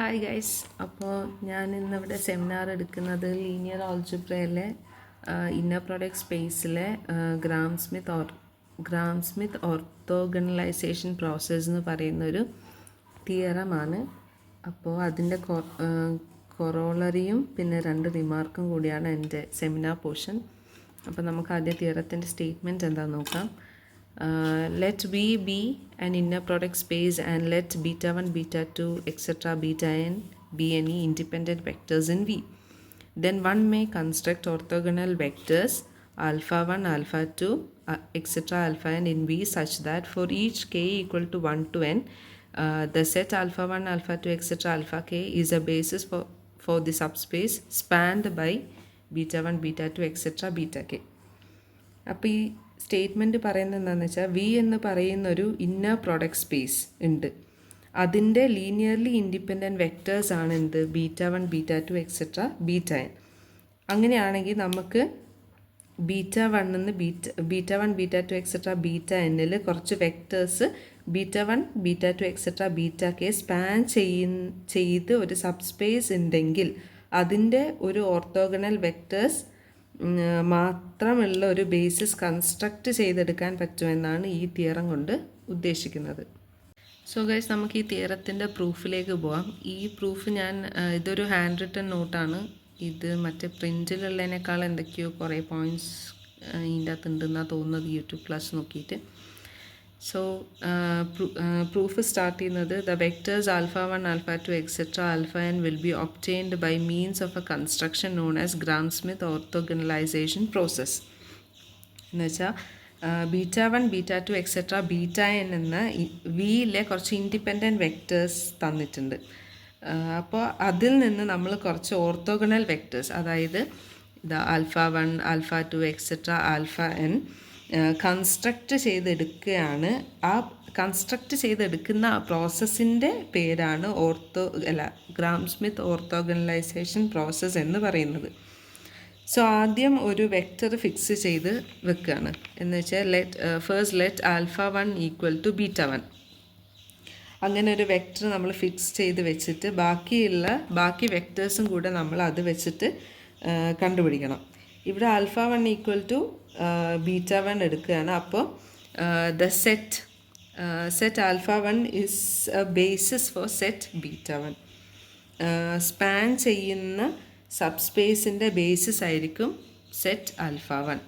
Hi guys. അപ്പോൾ ഞാൻ ഇന്നിവിടെ സെമിനാർ എടുക്കുന്നത് ലീനിയർ ആൾജിബ്രയിലെ ഇന്നർ പ്രോഡക്റ്റ് സ്പേസിലെ ഗ്രാം സ്മിത്ത് ഓർത്തോഗണലൈസേഷൻ പ്രോസസ്സ് എന്ന് പറയുന്നൊരു തിയറമാണ്. അപ്പോൾ അതിൻ്റെ കൊറോളറിയും പിന്നെ 2 റിമാർക്കും കൂടിയാണ് എൻ്റെ സെമിനാർ പോർഷൻ. അപ്പോൾ നമുക്ക് ആദ്യം തിയറത്തിൻ്റെ സ്റ്റേറ്റ്മെൻറ്റ് എന്താണെന്ന് നോക്കാം. Let V be an inner product space and let beta 1, beta 2, etc. beta n be any independent vectors in V. Then one may construct orthogonal vectors alpha 1, alpha 2, etc. alpha n in V such that for each k equal to 1 to n, the set alpha 1, alpha 2, etc. alpha k is a basis for the subspace spanned by beta 1, beta 2, etc. beta k. അപ്പോൾ ഈ statement പറയുന്നത് എന്താണെന്ന് വെച്ചാൽ V എന്ന് പറയുന്നൊരു inner product space ഉണ്ട്. അതിൻ്റെ linearly independent vectors ആണ് എന്ത് beta 1, beta 2, etcetera beta N. അങ്ങനെയാണെങ്കിൽ നമുക്ക് ബീറ്റ 1 ബീറ്റ 2, എക്സെട്ര ബീറ്റ എന്നിൽ കുറച്ച് vectors beta 1, beta 2, etcetera beta K span ചെയ്ത് ഒരു സബ്സ്പേസ് ഉണ്ടെങ്കിൽ അതിൻ്റെ ഒരു ഓർത്തോഗണൽ വെക്റ്റേഴ്സ് മാത്രമുള്ള ഒരു ബേസിസ് കൺസ്ട്രക്റ്റ് ചെയ്തെടുക്കാൻ പറ്റുമെന്നാണ് ഈ തിയറം കൊണ്ട് ഉദ്ദേശിക്കുന്നത്. സോ ഗൈസ്, നമുക്ക് ഈ തിയറത്തിൻ്റെ പ്രൂഫിലേക്ക് പോവാം. ഈ പ്രൂഫ് ഇതൊരു ഹാൻഡ് റിട്ടൺ നോട്ടാണ്. ഇത് മറ്റേ പ്രിൻറ്റിലുള്ളതിനേക്കാൾ എന്തൊക്കെയോ കുറേ പോയിൻറ്റ്സ് ഇതിൻ്റെ അകത്ത് ഉണ്ടെന്നാണ് തോന്നുന്നത് യൂട്യൂബ് ക്ലാസ് നോക്കിയിട്ട്. സോ പ്രൂഫ് സ്റ്റാർട്ട് ചെയ്യുന്നത് the vectors alpha 1, alpha 2, etcetera alpha n will be obtained by means of a construction known as Gram Schmidt orthogonalization process. എന്ന് വെച്ചാൽ beta 1, beta 2, etcetera beta N എന്ന വിയിലെ കുറച്ച് independent vectors തന്നിട്ടുണ്ട്. അപ്പോൾ അതിൽ നിന്ന് നമ്മൾ കുറച്ച് ഓർത്തോഗണൽ വെക്റ്റേഴ്സ്, അതായത് alpha 1, alpha 2, etcetera alpha N construct ചെയ്തെടുക്കുകയാണ്. ആ കൺസ്ട്രക്റ്റ് ചെയ്തെടുക്കുന്ന ആ പ്രോസസ്സിൻ്റെ പേരാണ് ഗ്രാം സ്മിത്ത് ഓർത്തോഗണലൈസേഷൻ പ്രോസസ്സ് എന്ന് പറയുന്നത്. സോ ആദ്യം ഒരു വെക്റ്റർ ഫിക്സ് ചെയ്ത് വെക്കുകയാണ്. എന്ന് വെച്ചാൽ first let alpha 1 equal to beta 1. അങ്ങനെ ഒരു വെക്റ്റർ നമ്മൾ ഫിക്സ് ചെയ്ത് വെച്ചിട്ട് ബാക്കി വെക്റ്റേഴ്സും കൂടെ നമ്മൾ അത് വെച്ചിട്ട് കണ്ടുപിടിക്കണം. ഇവിടെ ആൽഫ 1 ഈക്വൽ ടു ബീറ്റ 1 എടുക്കുകയാണ്. അപ്പോൾ the set alpha 1 is a basis four set beta 1. Span ചെയ്യുന്ന സബ്സ്പേസിൻ്റെ ബേസിസ് ആയിരിക്കും സെറ്റ് ആൽഫ 1.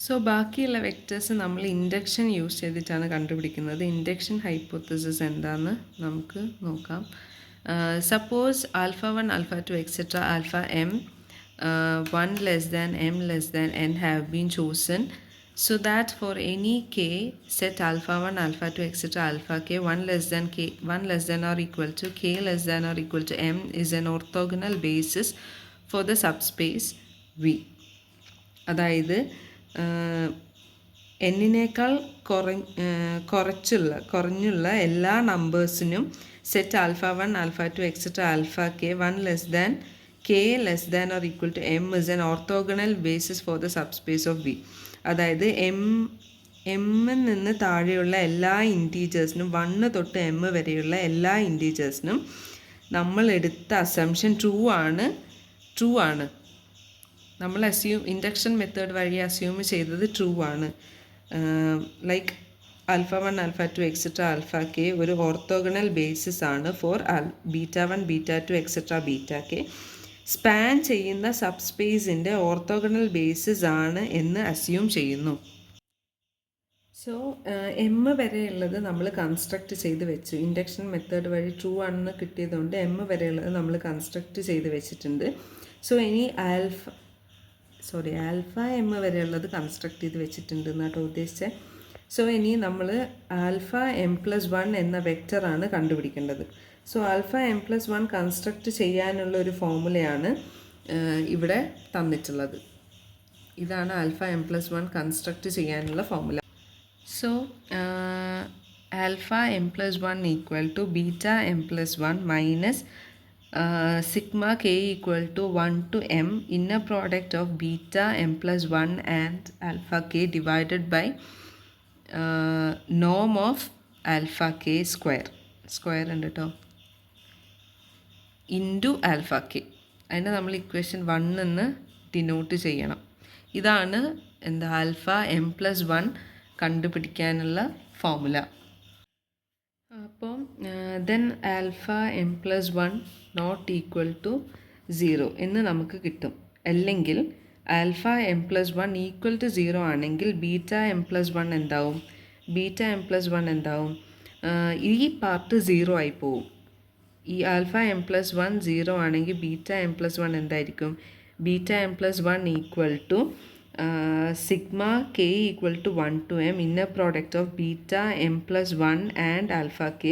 സോ ബാക്കിയുള്ള വെക്റ്റേഴ്സ് നമ്മൾ ഇൻഡക്ഷൻ യൂസ് ചെയ്തിട്ടാണ് കണ്ടുപിടിക്കുന്നത്. ഇൻഡക്ഷൻ ഹൈപ്പോത്തസിസ് എന്താണെന്ന് നമുക്ക് നോക്കാം. Suppose alpha 1, alpha 2, etcetera alpha M 1 less than m less than n have been chosen so that for any k set alpha 1, alpha 2, etc. alpha k 1 less than or equal to k less than or equal to m is an orthogonal basis for the subspace V. അതായത് എന്നിനേക്കാൾ കുറഞ്ഞുള്ള എല്ലാ നമ്പേഴ്സിനും set alpha 1, alpha 2, etcetera alpha k 1 less than or equal to m is an orthogonal basis for the subspace of V. അതായത് എമ്മിൽ നിന്ന് താഴെയുള്ള എല്ലാ ഇൻറ്റീജേഴ്സിനും 1 തൊട്ട് m വരെയുള്ള എല്ലാ ഇൻറ്റീജേഴ്സിനും നമ്മൾ എടുത്ത അസംഷൻ ട്രൂ ആണ്. നമ്മൾ ഇൻഡക്ഷൻ മെത്തേഡ് വഴി അസ്യൂം ചെയ്തത് ട്രൂ ആണ്. Like alpha 1, alpha 2, etcetera alpha K ഒരു ഓർത്തോഗണൽ ബേസിസ് ആണ് for beta 1, beta 2, etcetera beta K. Span ചെയ്യുന്ന സബ്സ്പേസിൻ്റെ ഓർത്തോഗണൽ ബേസിസ് ആണ് എന്ന് അസ്യൂം ചെയ്യുന്നു. സോ എം വരെയുള്ളത് നമ്മൾ കൺസ്ട്രക്റ്റ് ചെയ്ത് വെച്ചു. ഇൻഡക്ഷൻ മെത്തേഡ് വഴി ട്രൂ ആണെന്ന് കിട്ടിയതുകൊണ്ട് എം വരെയുള്ളത് നമ്മൾ കൺസ്ട്രക്റ്റ് ചെയ്ത് വെച്ചിട്ടുണ്ട്. സോ ഇനി ആൽഫ എം വരെയുള്ളത് കൺസ്ട്രക്റ്റ് ചെയ്ത് വെച്ചിട്ടുണ്ട് എന്നാട്ടോ ഉദ്ദേശിച്ചത്. സോ ഇനി നമ്മൾ ആൽഫ എം പ്ലസ് 1 എന്ന വെക്റ്ററാണ് കണ്ടുപിടിക്കേണ്ടത്. So alpha M plus 1 construct ചെയ്യാനുള്ള ഒരു ഫോർമുലയാണ് ഇവിടെ തന്നിട്ടുള്ളത്. ഇതാണ് ആൽഫ എം പ്ലസ് 1 കൺസ്ട്രക്റ്റ് ചെയ്യാനുള്ള formula. So alpha M plus 1 equal to beta m plus 1 minus sigma k equal to 1 to m inner product of beta m plus 1 and alpha k divided by നോം of alpha k square ഉണ്ട് കേട്ടോ. Into alpha k. അതിനെ നമ്മൾ equation 1 എന്ന് denote ചെയ്യണം. ഇതാണ് alpha M plus 1 കണ്ടുപിടിക്കാനുള്ള formula. അപ്പോൾ then alpha M plus 1 not equal to 0 എന്ന് നമുക്ക് കിട്ടും. അല്ലെങ്കിൽ alpha M plus 1 equal to 0 ആണെങ്കിൽ ബീറ്റ എം പ്ലസ് 1 എന്താവും? ബീറ്റ എം പ്ലസ് 1 എന്താവും? ഈ പാർട്ട് 0 ആയി പോവും. ഈ ആൽഫ എം പ്ലസ് 1 0 ആണെങ്കിൽ ബീറ്റ എം പ്ലസ് 1 എന്തായിരിക്കും? Beta m plus 1 equal to sigma k equal to 1 to m inner product of beta m plus 1 and alpha k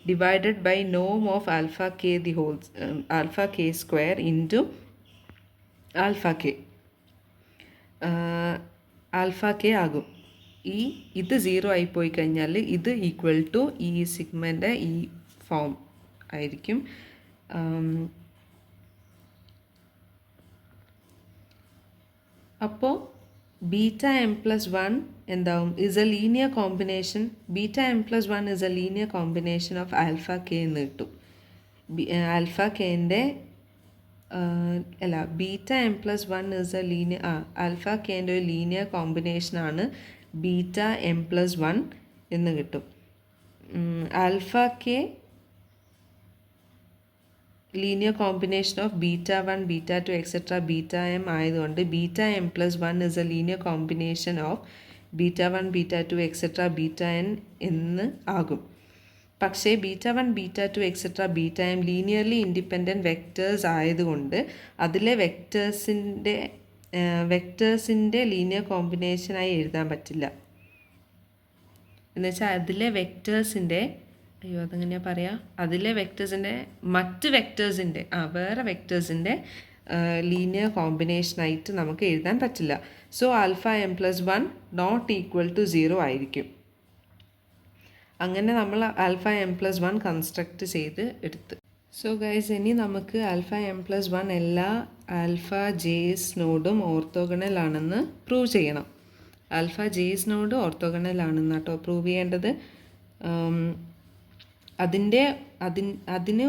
divided by norm of alpha k the whole alpha k square into alpha k. Alpha K ആകും. ഇത് 0 ആയി പോയി കഴിഞ്ഞാൽ ഇത് equal to ഈ സിഗ്മൻ്റെ ഈ form ആയിരിക്കും. അപ്പോൾ ബീറ്റ എം പ്ലസ് 1 എന്താവും? Is a linear combination. Beta m plus 1 is a linear combination of alpha k എന്ന് കിട്ടും. ആൽഫ കെൻ്റെ beta m plus 1 is a linear alpha കെൻ്റെ ഒരു ലീനിയർ കോമ്പിനേഷനാണ് ബീറ്റ എം പ്ലസ് 1 എന്ന് കിട്ടും. Alpha k linear combination of beta 1 beta 2 etcetera beta m ആയതുകൊണ്ട് beta m plus 1 is a linear combination of beta 1 beta 2 etcetera beta N എന്ന് ആകും. പക്ഷേ beta 1 beta 2 etcetera beta M linearly independent vectors ആയതുകൊണ്ട് അതിലെ വെക്റ്റേഴ്സിൻ്റെ linear കോമ്പിനേഷനായി എഴുതാൻ പറ്റില്ല. എന്നുവെച്ചാൽ അതിലെ വെക്റ്റേഴ്സിൻ്റെ അതെങ്ങനെയാണ് പറയുക? അതിലെ വെക്റ്റേഴ്സിൻ്റെ മറ്റ് വെക്റ്റേഴ്സിൻ്റെ വേറെ വെക്റ്റേഴ്സിൻ്റെ ലീനിയർ കോമ്പിനേഷനായിട്ട് നമുക്ക് എഴുതാൻ പറ്റില്ല. So alpha M plus 1 not equal to 0 ആയിരിക്കും. അങ്ങനെ നമ്മൾ ആൽഫ എം പ്ലസ് 1 കൺസ്ട്രക്റ്റ് ചെയ്ത് എടുത്ത്. സോ ഗൈസ്, ഇനി നമുക്ക് ആൽഫ എം പ്ലസ് 1 എല്ലാ ആൽഫ ജെസ് നോഡും ഓർത്തോഗണൽ ആണെന്ന് പ്രൂവ് ചെയ്യണം. ആൽഫ ജെസ് നോഡ് ഓർത്തോഗണൽ ആണെന്ന് കേട്ടോ പ്രൂവ് ചെയ്യേണ്ടത്. അതിന്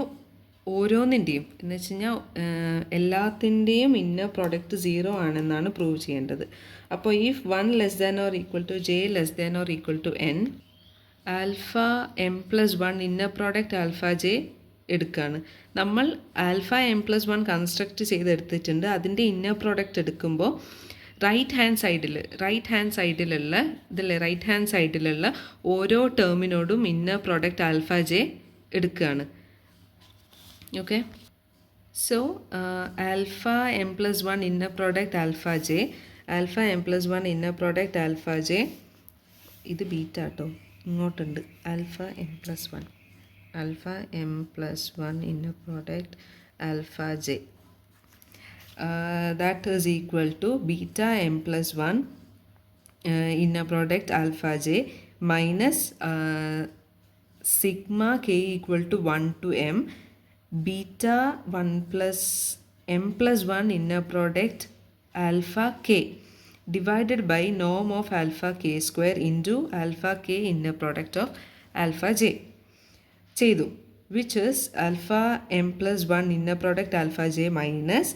ഓരോന്നിൻ്റെയും എന്ന് വെച്ച് കഴിഞ്ഞാൽ എല്ലാത്തിൻ്റെയും ഇന്നർ പ്രോഡക്റ്റ് 0 ആണെന്നാണ് പ്രൂവ് ചെയ്യേണ്ടത്. അപ്പോൾ if 1 less than or equal to j less than or equal to n, alpha M plus 1 inner product alpha j എടുക്കുകയാണ്. നമ്മൾ ആൽഫ എം പ്ലസ് 1 കൺസ്ട്രക്റ്റ് ചെയ്തെടുത്തിട്ടുണ്ട്. അതിൻ്റെ ഇന്നർ പ്രോഡക്റ്റ് എടുക്കുമ്പോൾ റൈറ്റ് ഹാൻഡ് സൈഡിലുള്ള ഓരോ ടേമിനോടും ഇന്നർ പ്രോഡക്റ്റ് ആൽഫ ജെ എടുക്കുകയാണ്. Okay, so alpha M plus 1 inner product alpha M plus 1 inner product alpha j, ഇത് ബീറ്റ കേട്ടോ, ഇങ്ങോട്ടുണ്ട്. Alpha M plus 1 inner product alpha J, that is equal to beta m plus 1 inner product alpha j minus sigma k equal to 1 to m beta 1 plus m plus 1 inner product alpha k divided by norm of alpha k square into alpha k inner product of alpha j ചെയ്തു, which is alpha m plus 1 inner product alpha j minus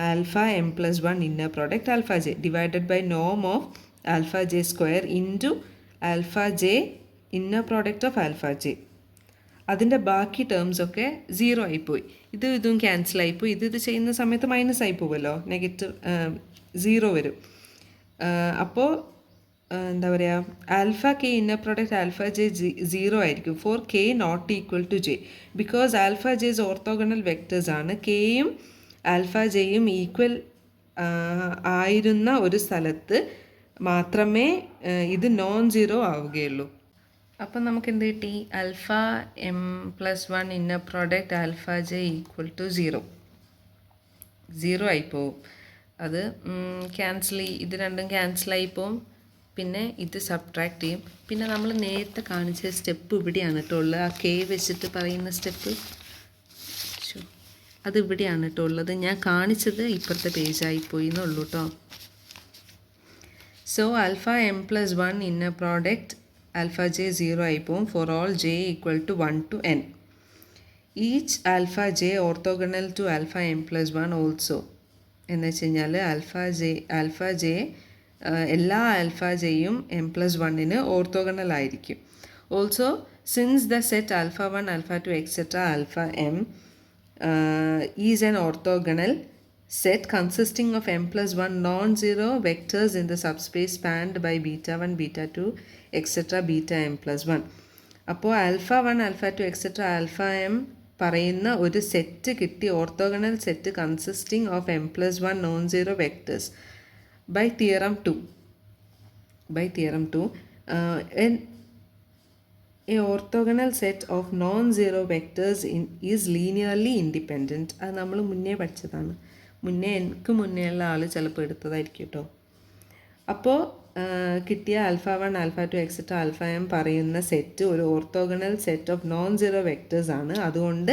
alpha m plus 1 inner product alpha j divided by norm of alpha j square into alpha j inner product of alpha j. അതിൻ്റെ ബാക്കി terms ഒക്കെ 0 ആയിപ്പോയി. ഇതും cancel ആയിപ്പോയി. ഇത് ചെയ്യുന്ന സമയത്ത് minus ആയി പോകുമല്ലോ, നെഗറ്റീവ് 0 വരും. അപ്പോൾ എന്താ പറയുക, alpha k inner product alpha J 0 ആയിരിക്കും for k not equal to j. Because alpha j's orthogonal vectors ആണ്. കെയും ആൽഫ ജെയും ഈക്വൽ ആയിരുന്ന ഒരു സ്ഥലത്ത് മാത്രമേ ഇത് നോൺ സീറോ ആവുകയുള്ളൂ. അപ്പം നമുക്ക് എന്ത് കിട്ടി? Alpha M plus 1 inner product alpha j equal to 0 ആയിപ്പോവും. അത് ഇത് രണ്ടും ക്യാൻസലായി പോവും. പിന്നെ ഇത് സബ്ട്രാക്ട് ചെയ്യും. പിന്നെ നമ്മൾ നേരത്തെ കാണിച്ച സ്റ്റെപ്പ് ഇവിടെയാണ് കേട്ടോ ഉള്ളത്. ആ കെ വെച്ചിട്ട് പറയുന്ന സ്റ്റെപ്പ് അത് ഇവിടെയാണ് കേട്ടോ ഉള്ളത്. ഞാൻ കാണിച്ചത് ഇപ്പുറത്തെ പേജായിപ്പോയി എന്നുള്ളൂ കേട്ടോ. So alpha M plus 1 inner product alpha J 0 ആയിപ്പോവും for all J equal to 1 to n. Each alpha J orthogonal to alpha M plus one also എന്ന് വെച്ച് കഴിഞ്ഞാൽ ആൽഫ ജെ എല്ലാ ആൽഫ ജെയും എം പ്ലസ് വണ്ണിന് ഓർത്തോഗണൽ ആയിരിക്കും. Also since the set alpha one alpha two etcetera alpha M is an orthogonal set consisting of m plus 1 non-zero vectors in the subspace spanned by beta 1, beta 2, etc. beta m plus 1. അപ്പോൾ alpha 1, alpha 2, etc. Alpha M പറയുന്ന ഒരു set കിട്ടി, orthogonal set consisting of m plus 1 non zero vectors by theorem 2. A orthogonal set of non-zero vectors is linearly independent. അത് നമ്മൾ മുന്നേ പഠിച്ചതാണ്. എനിക്ക് മുന്നേ ഉള്ള ആൾ ചിലപ്പോൾ എടുത്തതായിരിക്കും കേട്ടോ. അപ്പോൾ കിട്ടിയ alpha 1, alpha 2, etcetera alpha M പറയുന്ന സെറ്റ് ഒരു orthogonal set of non zero vectors ആണ്. അതുകൊണ്ട്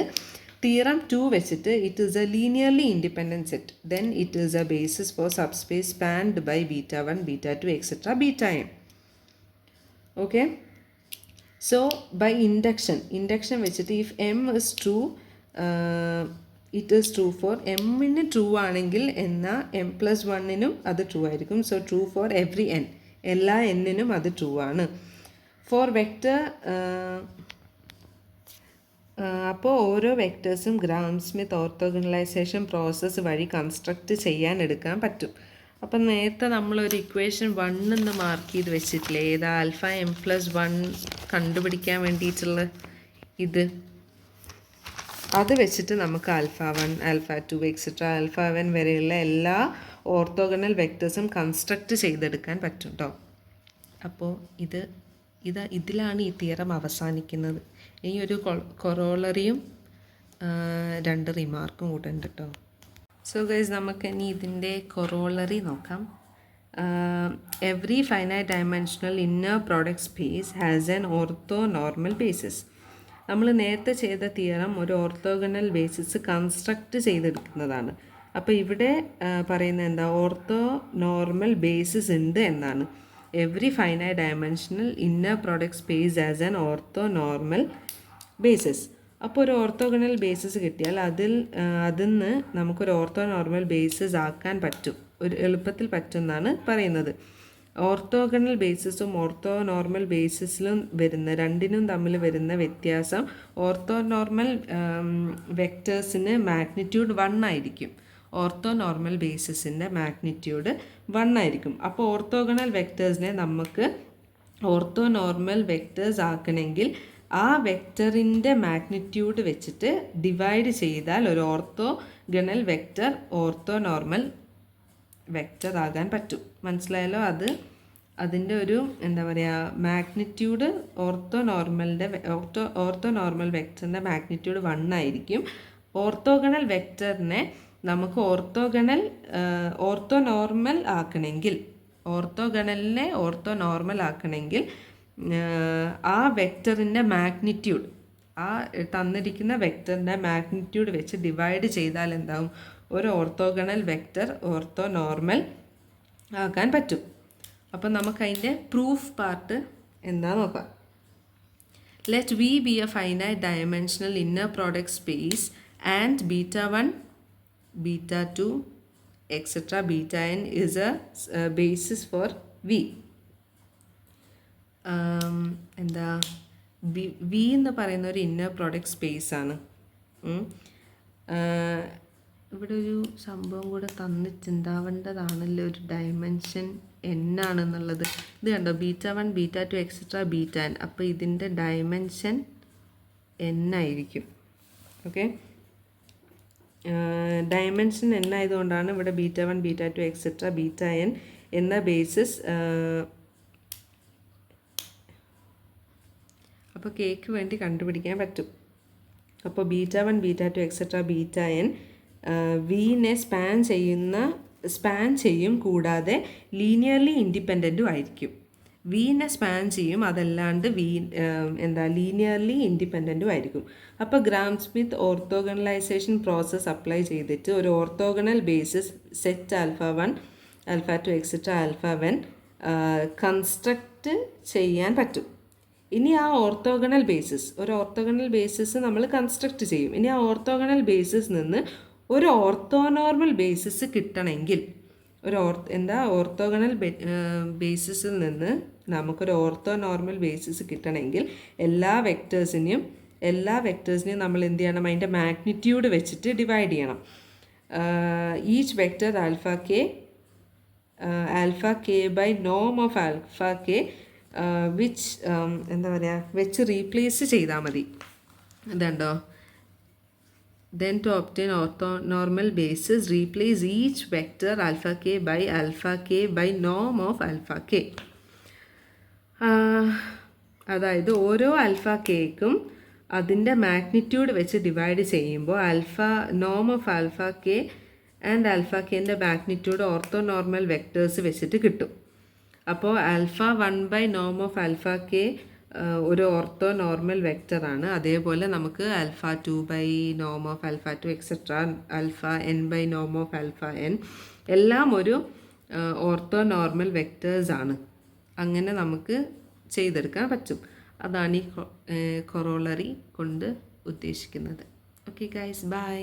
തിയറം 2 വെച്ചിട്ട് it is a linearly independent set. Then it is a basis for subspace spanned by beta 1, beta 2, etcetera beta M. Okay, so by induction വെച്ചിട്ട് if M is true it is true for എമ്മിന് true ആണെങ്കിൽ എന്നാൽ M plus വണ്ണിനും അത് true ആയിരിക്കും. So true for every N, എല്ലാ എന്നിനും അത് true ആണ്. ഫോർ വെക്റ്റർ അപ്പോൾ ഓരോ വെക്റ്റേഴ്സും ഗ്രാം സ്മിത്ത് ഓർത്തോഗണലൈസേഷൻ പ്രോസസ്സ് വഴി കൺസ്ട്രക്റ്റ് ചെയ്യാൻ എടുക്കാൻ പറ്റും. അപ്പം നേരത്തെ നമ്മളൊരു ഇക്വേഷൻ 1 എന്ന് മാർക്ക് ചെയ്ത് വെച്ചിട്ടില്ലേ, ഏതാ ആൽഫ എം പ്ലസ് 1 കണ്ടുപിടിക്കാൻ വേണ്ടിയിട്ടുള്ള ഇത്, അത് വെച്ചിട്ട് നമുക്ക് alpha 1, alpha 2, etcetera alpha N വരെയുള്ള എല്ലാ ഓർത്തോഗണൽ വെക്ടേഴ്സും കൺസ്ട്രക്റ്റ് ചെയ്തെടുക്കാൻ പറ്റും കേട്ടോ. അപ്പോൾ ഇതിലാണ് ഈ തിയറം അവസാനിക്കുന്നത്. ഈ ഒരു കൊറോളറിയും 2 റിമാർക്കും കൂടെ ഉണ്ട് കേട്ടോ. സോ ഗൈസ്, നമുക്ക് ഇനി ഇതിൻ്റെ കൊറോളറി നോക്കാം. Every finite dimensional inner product space has an ortho normal basis. നമ്മൾ നേരത്തെ ചെയ്ത തിയറം ഒരു ഓർത്തോഗണൽ ബേസിസ് കൺസ്ട്രക്റ്റ് ചെയ്തെടുക്കുന്നതാണ്. അപ്പോൾ ഇവിടെ പറയുന്നത് എന്താ, ഓർത്തോ നോർമൽ ബേസിസ് ഉണ്ട് എന്നാണ്. Every finite dimensional inner product space as an ortho normal basis. അപ്പോൾ ഒരു ഓർത്തോഗണൽ ബേസിസ് കിട്ടിയാൽ അതിൽ നിന്ന് നമുക്കൊരു ഓർത്തോ നോർമൽ ബേസിസ് ആക്കാൻ പറ്റും, ഒരു എളുപ്പത്തിൽ പറ്റുമെന്നാണ് പറയുന്നത്. ഓർത്തോഗണൽ ബേസിസും ഓർത്തോ നോർമൽ ബേസിസിലും രണ്ടിനും തമ്മിൽ വരുന്ന വ്യത്യാസം, ഓർത്തോ നോർമൽ വെക്റ്റേഴ്സിന് മാഗ്നിറ്റ്യൂഡ് 1 ആയിരിക്കും, ഓർത്തോ നോർമൽ ബേസിസിൻ്റെ മാഗ്നിറ്റ്യൂഡ് 1 ആയിരിക്കും. അപ്പോൾ ഓർത്തോഗണൽ വെക്റ്റേഴ്സിനെ നമുക്ക് ഓർത്തോ നോർമൽ വെക്റ്റേഴ്സ് ആക്കണമെങ്കിൽ ആ വെക്റ്ററിൻ്റെ മാഗ്നിറ്റ്യൂഡ് വെച്ചിട്ട് ഡിവൈഡ് ചെയ്താൽ ഒരു orthogonal vector ortho normal vector ആകാൻ പറ്റും. മനസ്സിലായല്ലോ? അതിൻ്റെ ഒരു എന്താ പറയുക, മാഗ്നിറ്റ്യൂഡ് ഓർത്തോ നോർമൽ വെക്റ്ററിൻ്റെ മാഗ്നിറ്റ്യൂഡ് 1 ആയിരിക്കും. ഓർത്തോഗണൽ വെക്റ്ററിനെ നമുക്ക് ഓർത്തോ നോർമൽ ആക്കണമെങ്കിൽ ആ വെക്റ്ററിൻ്റെ മാഗ്നിറ്റ്യൂഡ്, ആ തന്നിരിക്കുന്ന വെക്റ്ററിൻ്റെ മാഗ്നിറ്റ്യൂഡ് വെച്ച് ഡിവൈഡ് ചെയ്താൽ എന്താവും, ഒരു ഓർത്തോഗണൽ വെക്റ്റർ ഓർത്തോ നോർമൽ ആക്കാൻ പറ്റും. അപ്പം നമുക്കതിൻ്റെ പ്രൂഫ് പാർട്ട് എന്താ നോക്കാം. Let V be a finite dimensional inner product space and beta 1, beta 2, etcetera beta n is a basis for V. V എന്ന് പറയുന്ന ഒരു ഇന്നർ പ്രോഡക്റ്റ് സ്പേസ് ആണ്. ഇവിടെ ഒരു സംഭവം കൂടെ തന്നിട്ടുണ്ടാവേണ്ടതാണല്ലോ, ഒരു ഡയമെൻഷൻ എന്നാണെന്നുള്ളത്. ഇത് കണ്ടോ, beta 1, beta 2, etcetera beta N. അപ്പോൾ ഇതിൻ്റെ ഡയമെൻഷൻ എന്നായിരിക്കും. ഓക്കെ, ഡയമെൻഷൻ എന്നായതുകൊണ്ടാണ് ഇവിടെ beta 1, beta 2, etcetera beta N എന്ന ബേസിസ്. അപ്പോൾ കേക്ക് വേണ്ടി കണ്ടുപിടിക്കാൻ പറ്റും. അപ്പോൾ beta 1, beta 2, etcetera beta N വീനെ സ്പാൻ ചെയ്യും, കൂടാതെ ലീനിയർലി ഇൻഡിപെൻഡൻറ്റും ആയിരിക്കും. വീനെ സ്പാൻ ചെയ്യും, അതല്ലാണ്ട് ലീനിയർലി ഇൻഡിപെൻഡൻറ്റും ആയിരിക്കും. അപ്പോൾ ഗ്രാം സ്മിത്ത് ഓർത്തോഗണലൈസേഷൻ പ്രോസസ്സ് അപ്ലൈ ചെയ്തിട്ട് ഒരു orthogonal basis set alpha 1, alpha 2, etcetera alpha 1 construct ചെയ്യാൻ പറ്റും. ഇനി ആ ഓർത്തോഗണൽ ബേസിസ്, ഒരു ഓർത്തോഗണൽ ബേസിസ് നമ്മൾ കൺസ്ട്രക്റ്റ് ചെയ്യും. ഇനി ആ ഓർത്തോഗണൽ ബേസിസ് നിന്ന് ഒരു ഓർത്തോനോർമൽ ബേസിസ് കിട്ടണമെങ്കിൽ, ഓർത്തോഗണൽ ബേസിസിൽ നിന്ന് നമുക്കൊരു ഓർത്തോനോർമൽ ബേസിസ് കിട്ടണമെങ്കിൽ എല്ലാ വെക്റ്റേഴ്സിനെയും നമ്മൾ എന്ത് ചെയ്യണം, അതിൻ്റെ മാഗ്നിറ്റ്യൂഡ് വെച്ചിട്ട് ഡിവൈഡ് ചെയ്യണം. Each vector alpha k by നോം ഓഫ് ആൽഫ കെ വിച്ച് വെച്ച് റീപ്ലേസ് ചെയ്താൽ മതി. ഇതുണ്ടോ, then to obtain orthonormal basis replace each vector alpha k by norm of alpha k. അതായത് ഓരോ ആൽഫ കെക്കും അതിൻ്റെ മാഗ്നിറ്റ്യൂഡ് വെച്ച് ഡിവൈഡ് ചെയ്യുമ്പോൾ നോം of alpha K and alpha കെൻ്റെ മാഗ്നിറ്റ്യൂഡ് ഓർത്തോനോർമൽ വെക്റ്റേഴ്സ് വെച്ചിട്ട് കിട്ടും. അപ്പോൾ ആൽഫ 1 ബൈ നോം ഓഫ് ആൽഫ കെ ഒരു ഓർത്തോ നോർമൽ വെക്റ്ററാണ്. അതേപോലെ നമുക്ക് ആൽഫ 2 ബൈ നോം of alpha 2 etcetera alpha n by നോം ഓഫ് ആൽഫ n എല്ലാം ഒരു ഓർത്തോ നോർമൽ വെക്റ്റേഴ്സാണ്. അങ്ങനെ നമുക്ക് ചെയ്തെടുക്കാൻ പറ്റും. അതാണ് ഈ കൊറോളറി കൊണ്ട് ഉദ്ദേശിക്കുന്നത്. Okay guys, by.